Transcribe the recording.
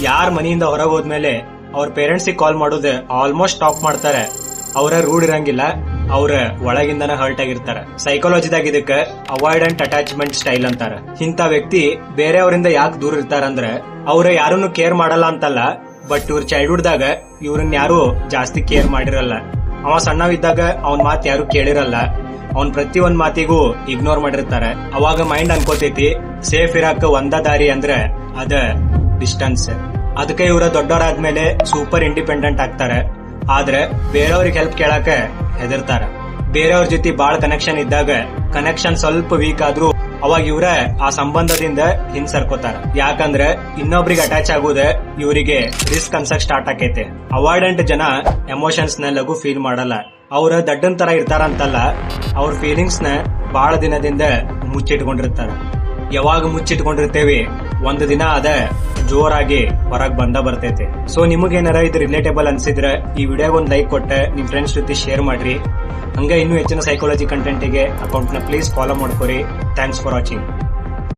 ಯಾರ್ ಮನೆಯಿಂದ ಹೊರಗೆ ಹೋದ್ಮೇಲೆ ಅವ್ರ ಪೇರೆಂಟ್ಸ್ ಕಾಲ್ ಮಾಡೋದು ಆಲ್ಮೋಸ್ಟ್ ಸ್ಟಾಪ್ ಮಾಡ್ತಾರೆ. ಅವ್ರ ರೂಢ್ ಇರಂಗಿಲ್ಲ, ಅವ್ರ ಒಳಗಿಂದನ ಹರ್ಟ್ ಆಗಿರ್ತಾರ. ಸೈಕಾಲಜಿದಾಗ ಇದಕ್ಕ ಅವಾಯ್ಡೆಂಟ್ ಅಟ್ಯಾಚ್ಮೆಂಟ್ ಸ್ಟೈಲ್ ಅಂತಾರ. ಇಂಥ ವ್ಯಕ್ತಿ ಬೇರೆಯವರಿಂದ ಯಾಕೆ ದೂರ ಇರ್ತಾರಂದ್ರ ಅವ್ರ ಯಾರನ್ನು ಕೇರ್ ಮಾಡಲ್ಲ ಅಂತಲ್ಲ, ಬಟ್ ಇವ್ರ ಚೈಲ್ಡ್ಹುಡ್ ದಾಗ ಇವ್ರನ್ನ ಯಾರು ಜಾಸ್ತಿ ಕೇರ್ ಮಾಡಿರಲ್ಲ. ಅವ ಸಣ್ಣವಿದ್ದಾಗ ಅವನ್ ಮಾತ್ ಯಾರು ಕೇಳಿರಲ್ಲ, ಅವ್ನ್ ಪ್ರತಿ ಒಂದ್ ಮಾತಿಗೂ ಇಗ್ನೋರ್ ಮಾಡಿರ್ತಾರೆ. ಅವಾಗ ಮೈಂಡ್ ಅನ್ಕೋತೈತಿ ಸೇಫ್ ಇರಾಕ ಒಂದ ದಾರಿ ಅಂದ್ರೆ ಅದ ಡಿಸ್ಟನ್ಸ್. ಅದಕ್ಕೆ ಇವ್ರ ದೊಡ್ಡವರಾದ್ಮೇಲೆ ಸೂಪರ್ ಇಂಡಿಪೆಂಡೆಂಟ್ ಆಗ್ತಾರೆ. ಆದ್ರೆ ಬೇರೆಯವ್ರಿಗೆ ಹೆಲ್ಪ್ ಕೇಳಾಕ ಹೆದರ್ತಾರ. ಬೇರೆಯವ್ರ ಜೊತೆ ಬಾಳ್ ಕನೆಕ್ಷನ್ ಇದ್ದಾಗ ಕನೆಕ್ಷನ್ ಸ್ವಲ್ಪ ವೀಕ್ ಆದ್ರೂ ಅವಾಗ ಇವ್ರ ಆ ಸಂಬಂಧದಿಂದ ಹಿಂಸರ್ಕೋತಾರ. ಯಾಕಂದ್ರೆ ಇನ್ನೊಬ್ರಿಗೆ ಅಟ್ಯಾಚ್ ಆಗೋದ ಇವರಿಗೆ ರಿಸ್ಕ್ ಅನ್ಸಕ್ ಸ್ಟಾರ್ಟ್ ಆಕೈತೆ. ಅವಾಯ್ಡೆಂಟ್ ಜನ ಎಮೋಷನ್ಸ್ ನ ಲಘು ಫೀಲ್ ಮಾಡಲ್ಲ. ಅವ್ರ ದಡ್ಡನ್ ತರ ಇರ್ತಾರಂತಲ್ಲ, ಅವ್ರ ಫೀಲಿಂಗ್ಸ್ ನ ಬಾಳ ದಿನದಿಂದ ಮುಚ್ಚಿಟ್ಕೊಂಡಿರ್ತಾರ. ಯಾವಾಗ ಮುಚ್ಚಿಟ್ಕೊಂಡಿರ್ತೇವಿ ಒಂದು ದಿನ ಅದ ಜೋರಾಗಿ ಹೊರಗ್ ಬರ್ತೈತೆ. ಸೊ ನಿಮಗೇನಾರ ಇದು ರಿಲೇಟೇಬಲ್ ಅನ್ಸಿದ್ರೆ ಈ ವಿಡಿಯೋಗೆ ಒಂದು ಲೈಕ್ ಕೊಟ್ಟ ನಿಮ್ ಫ್ರೆಂಡ್ಸ್ ಜೊತೆ ಶೇರ್ ಮಾಡ್ರಿ. ಹಂಗ ಇನ್ನೂ ಹೆಚ್ಚಿನ ಸೈಕಾಲಜಿ ಕಂಟೆಂಟ್ ಗೆ ಅಕೌಂಟ್ ನ ಪ್ಲೀಸ್ ಫಾಲೋ ಮಾಡ್ಕೊರಿ. Thanks for watching.